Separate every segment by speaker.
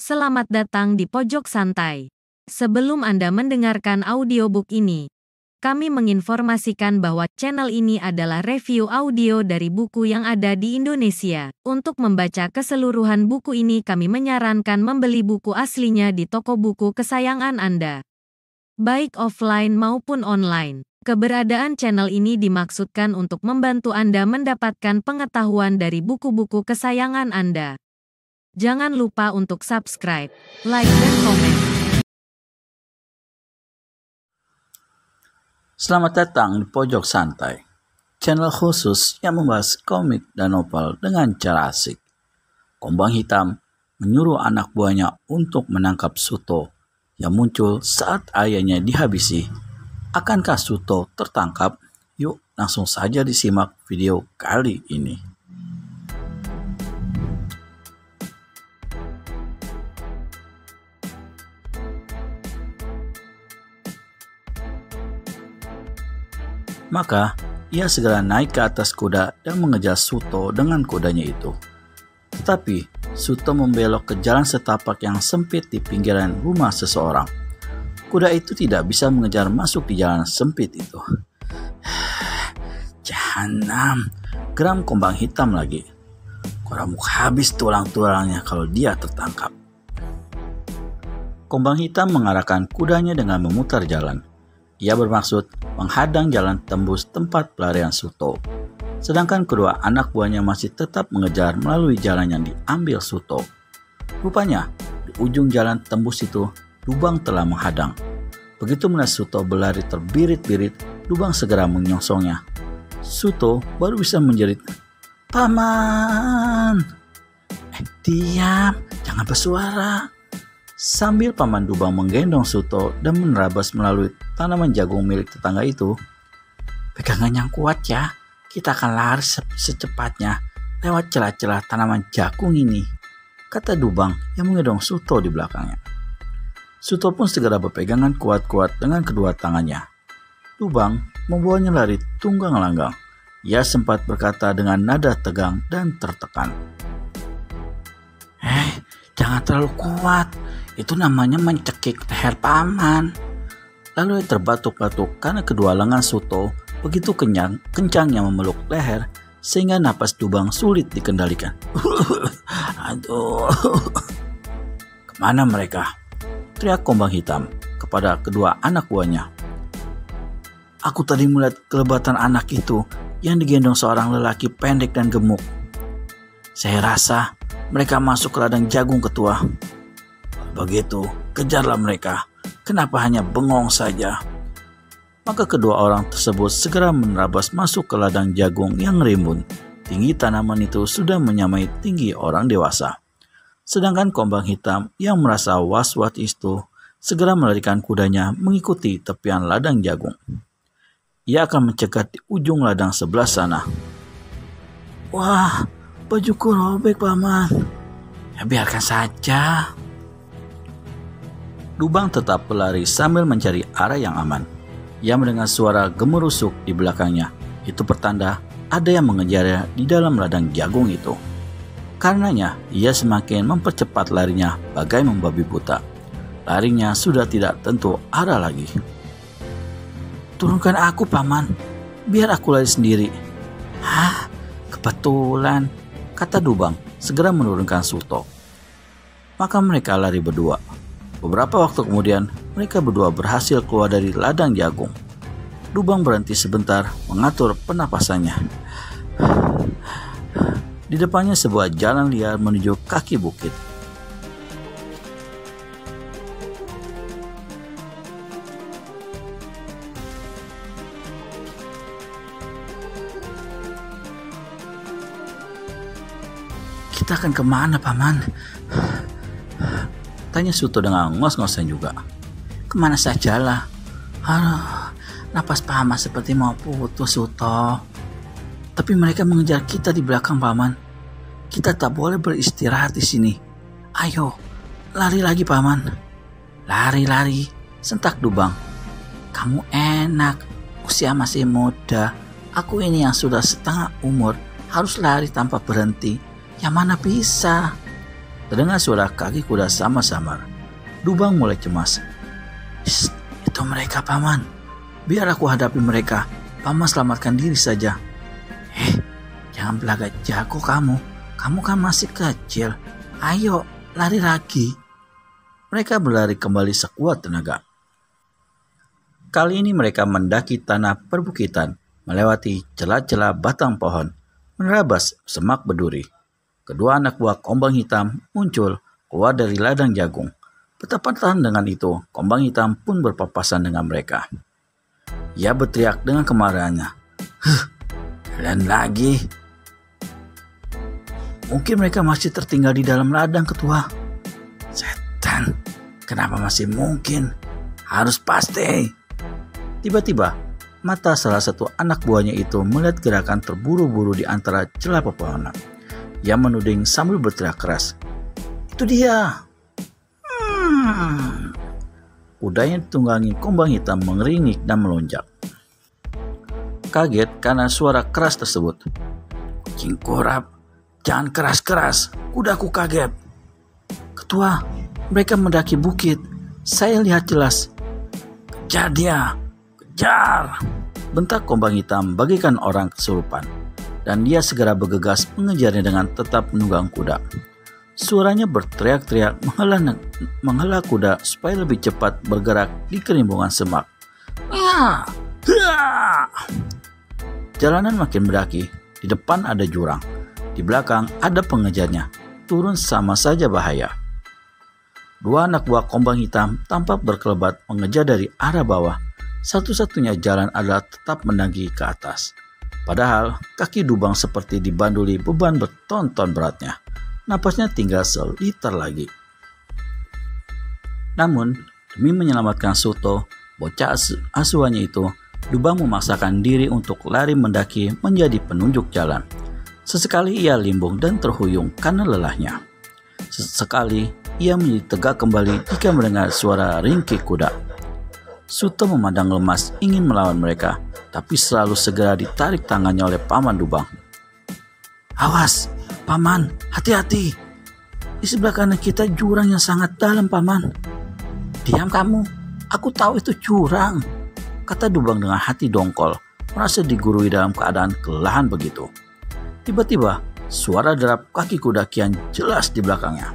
Speaker 1: selamat datang di Pojok Santai. Sebelum Anda mendengarkan audiobook ini, kami menginformasikan bahwa channel ini adalah review audio dari buku yang ada di Indonesia. Untuk membaca keseluruhan buku ini kami menyarankan membeli buku aslinya di toko buku kesayangan Anda, baik offline maupun online. Keberadaan channel ini dimaksudkan untuk membantu Anda mendapatkan pengetahuan dari buku-buku kesayangan Anda. Jangan lupa untuk subscribe, like, dan komen.
Speaker 2: Selamat datang di Pojok Santai, channel khusus yang membahas komik dan novel dengan cara asik. Kombang Hitam menyuruh anak buahnya untuk menangkap Suto yang muncul saat ayahnya dihabisi. Akankah Suto tertangkap? Yuk langsung saja disimak video kali ini. Maka, ia segera naik ke atas kuda dan mengejar Suto dengan kudanya itu. Tetapi, Suto membelok ke jalan setapak yang sempit di pinggiran rumah seseorang. Kuda itu tidak bisa mengejar masuk di jalan sempit itu. Jahanam, geram Kombang Hitam lagi. Kudamu habis tulang-tulangnya kalau dia tertangkap. Kombang Hitam mengarahkan kudanya dengan memutar jalan. Ia bermaksud menghadang jalan tembus tempat pelarian Suto. Sedangkan kedua anak buahnya masih tetap mengejar melalui jalan yang diambil Suto. Rupanya, di ujung jalan tembus itu, Lubang telah menghadang. Begitu melihat Suto berlari terbirit-birit, Lubang segera menyongsongnya. Suto baru bisa menjerit, "Paman!" Diam, jangan bersuara. Sambil Paman Lubang menggendong Suto dan menerabas melalui tanaman jagung milik tetangga itu. "Pegangan yang kuat ya, kita akan lari secepatnya lewat celah-celah tanaman jagung ini," kata Lubang yang menggendong Suto di belakangnya. Suto pun segera berpegangan kuat-kuat dengan kedua tangannya. Lubang membawanya lari tunggang langgang. Ia sempat berkata dengan nada tegang dan tertekan, "Jangan terlalu kuat, itu namanya mencekik leher Paman." Lalu ia terbatuk-batuk karena kedua lengan Suto begitu kencangnya memeluk leher sehingga napas Lubang sulit dikendalikan. "Aduh, kemana mereka?" teriak Kombang Hitam kepada kedua anak buahnya. "Aku tadi melihat kelebatan anak itu yang digendong seorang lelaki pendek dan gemuk. Saya rasa mereka masuk ke ladang jagung ketua. Begitu, kejarlah mereka. Kenapa hanya bengong saja?" Maka kedua orang tersebut segera menerabas masuk ke ladang jagung yang rimbun. Tinggi tanaman itu sudah menyamai tinggi orang dewasa. Sedangkan Kombang Hitam yang merasa was-was itu segera melarikan kudanya mengikuti tepian ladang jagung. Ia akan mencegat di ujung ladang sebelah sana. "Wah, bajuku robek, Paman." "Ya biarkan saja." Lubang tetap berlari sambil mencari arah yang aman. Ia mendengar suara gemerusuk di belakangnya. Itu pertanda ada yang mengejarnya di dalam ladang jagung itu. Karenanya, ia semakin mempercepat larinya bagai membabi buta. Larinya sudah tidak tentu arah lagi. "Turunkan aku, Paman. Biar aku lari sendiri." "Hah, kebetulan," kata Lubang segera menurunkan Suto. Maka mereka lari berdua. Beberapa waktu kemudian, mereka berdua berhasil keluar dari ladang jagung. Lubang berhenti sebentar mengatur pernapasannya. Di depannya sebuah jalan liar menuju kaki bukit. "Kita akan kemana, Paman?" tanya Suto dengan ngos-ngosan juga. "Kemana sajalah. Aduh, napas Paman seperti mau putus, Suto. Tapi mereka mengejar kita di belakang, Paman. Kita tak boleh beristirahat di sini. Ayo, lari lagi, Paman." "Lari-lari," sentak Lubang. "Kamu enak, usia masih muda. Aku ini yang sudah setengah umur harus lari tanpa berhenti. Yang mana bisa?" Terdengar suara kaki kuda samar-samar. Dubang mulai cemas. Itu mereka, Paman. Biar aku hadapi mereka. Paman selamatkan diri saja. Jangan belaga jago kamu. Kamu kan masih kecil. Ayo, lari lagi. Mereka berlari kembali sekuat tenaga. Kali ini mereka mendaki tanah perbukitan, melewati celah-celah batang pohon, menerabas semak berduri. Kedua anak buah Kombang Hitam muncul keluar dari ladang jagung. Bertepatan dengan itu, Kombang Hitam pun berpapasan dengan mereka. Ia berteriak dengan kemarahannya. Kalian lagi. Mungkin mereka masih tertinggal di dalam ladang, Ketua. Setan, kenapa masih mungkin? Harus pasti. Tiba-tiba, mata salah satu anak buahnya itu melihat gerakan terburu-buru di antara celah pepohonan. Ia menuding sambil berteriak keras. Itu dia. Kuda yang ditunggangi Kombang Hitam mengeringik dan melonjak. Kaget karena suara keras tersebut. Kucing korap, jangan keras-keras, kudaku kaget. Ketua, mereka mendaki bukit. Saya lihat jelas. Kejar dia, kejar! Bentak Kombang Hitam bagaikan orang kesurupan. Dan dia segera bergegas mengejarnya dengan tetap menunggang kuda. Suaranya berteriak-teriak menghela kuda supaya lebih cepat bergerak di kerimbungan semak. Jalanan makin mendaki. Di depan ada jurang. Di belakang ada pengejarnya. Turun sama saja bahaya. Dua anak buah Kombang Hitam tampak berkelebat mengejar dari arah bawah. Satu-satunya jalan adalah tetap mendaki ke atas. Padahal kaki Dubang seperti dibanduli beban berton-ton beratnya. Napasnya tinggal seliter lagi. Namun, demi menyelamatkan Suto, bocah asuhannya itu, Dubang memaksakan diri untuk lari mendaki menjadi penunjuk jalan. Sesekali ia limbung dan terhuyung karena lelahnya. Sesekali ia menjadi tegak kembali jika mendengar suara ringkik kuda. Suto memandang lemas ingin melawan mereka, tapi selalu segera ditarik tangannya oleh Paman Dubang. Awas, Paman, hati-hati. Di sebelah kanan kita jurang yang sangat dalam, Paman. Diam kamu, aku tahu itu jurang, kata Dubang dengan hati dongkol, merasa digurui dalam keadaan kelelahan begitu. Tiba-tiba, suara derap kaki kuda kian jelas di belakangnya.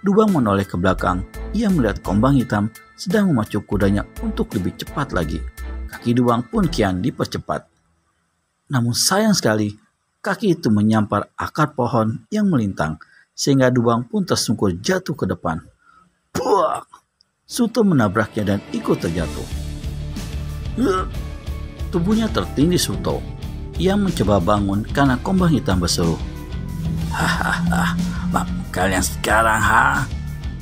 Speaker 2: Dubang menoleh ke belakang, ia melihat Kombang Hitam sedang memacu kudanya untuk lebih cepat lagi. Kaki Dubang pun kian dipercepat. Namun sayang sekali, kaki itu menyampar akar pohon yang melintang, sehingga Dubang pun tersungkur jatuh ke depan. Buak! Suto menabraknya dan ikut terjatuh. Tubuhnya tertindih Suto. Ia mencoba bangun karena Kombang Hitam berseru. Hahaha, kalian sekarang ha?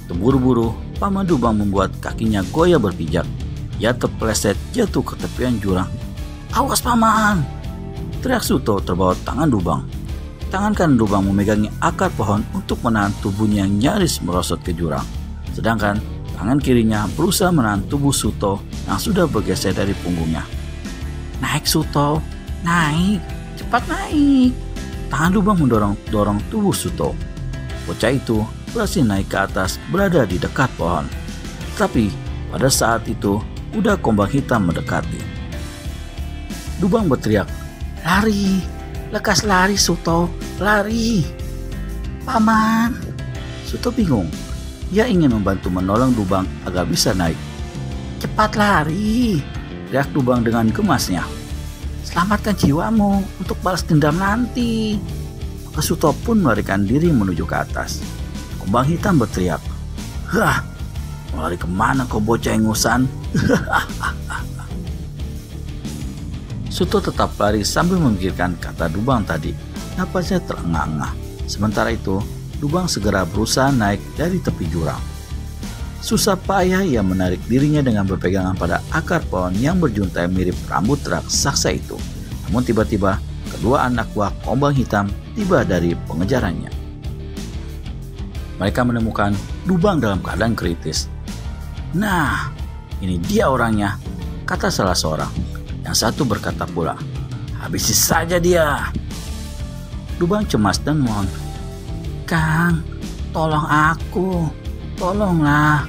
Speaker 2: Terburu-buru, Paman Dubang membuat kakinya goyah berpijak. Ia terpeleset jatuh ke tepian jurang. Awas Paman! Teriak Suto terbawa tangan Dubang. Tangan kanan Dubang memegangi akar pohon untuk menahan tubuhnya yang nyaris merosot ke jurang. Sedangkan tangan kirinya berusaha menahan tubuh Suto yang sudah bergeser dari punggungnya. Naik Suto, naik, cepat naik. Tangan Dubang mendorong tubuh Suto. Bocah itu berhasil naik ke atas berada di dekat pohon. Tapi pada saat itu kuda Kombang Hitam mendekati. Dubang berteriak, lari, lekas lari Suto, lari. Paman. Suto bingung. Ia ingin membantu menolong Dubang agar bisa naik. Cepat lari, teriak Dubang dengan gemasnya. Selamatkan jiwamu untuk balas dendam nanti. Maka Suto pun melarikan diri menuju ke atas. Kombang Hitam berteriak, hah, mau lari kemana kau bocah ingusan? Suto tetap lari sambil memikirkan kata Dubang tadi. Napasnya terengah-engah. Sementara itu, Dubang segera berusaha naik dari tepi jurang. Susah payah ia menarik dirinya dengan berpegangan pada akar pohon yang berjuntai mirip rambut raksasa itu. Namun tiba-tiba, kedua anak buah Kombang Hitam tiba dari pengejarannya. Mereka menemukan Dubang dalam keadaan kritis. Nah, ini dia orangnya, kata salah seorang. Yang satu berkata pula, habisi saja dia. Dubang cemas dan mohon, Kang, Tolong aku, tolonglah.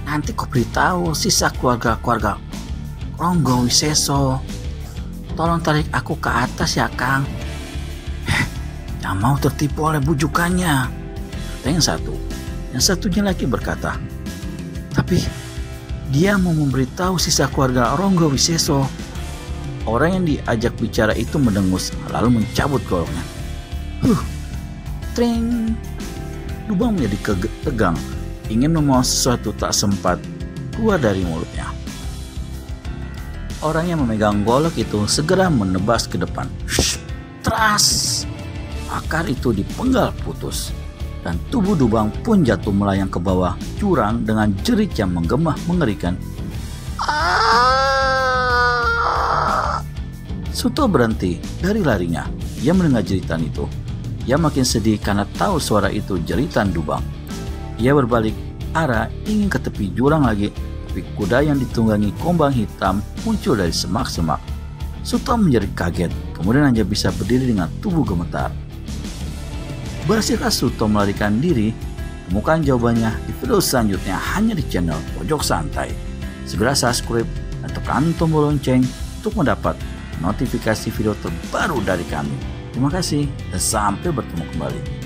Speaker 2: Nanti ku beritahu sisa keluarga Ronggo Wiseso. Tolong tarik aku ke atas ya, Kang. Yang mau tertipu oleh bujukannya, kata yang satu. Yang satunya lagi berkata, tapi dia mau memberitahu sisa keluarga Ronggo Wiseso. Orang yang diajak bicara itu mendengus lalu mencabut goloknya. Tring. Dubang menjadi tegang, ingin membawa sesuatu tak sempat keluar dari mulutnya. Orang yang memegang golok itu segera menebas ke depan. Tras! Akar itu dipenggal putus, dan tubuh Dubang pun jatuh melayang ke bawah jurang dengan jerit yang menggema mengerikan. Suto berhenti dari larinya. Ia mendengar jeritan itu. Ia makin sedih karena tahu suara itu jeritan Dubang. Ia berbalik arah ingin ke tepi jurang lagi, tapi kuda yang ditunggangi kombang hitam muncul dari semak-semak. Suto menjadi kaget, kemudian hanya bisa berdiri dengan tubuh gemetar. Berhasilkah Suto melarikan diri? Temukan jawabannya di video selanjutnya hanya di channel Pojok Santai. Segera subscribe dan tekan tombol lonceng untuk mendapat notifikasi video terbaru dari kami. Terima kasih dan sampai bertemu kembali.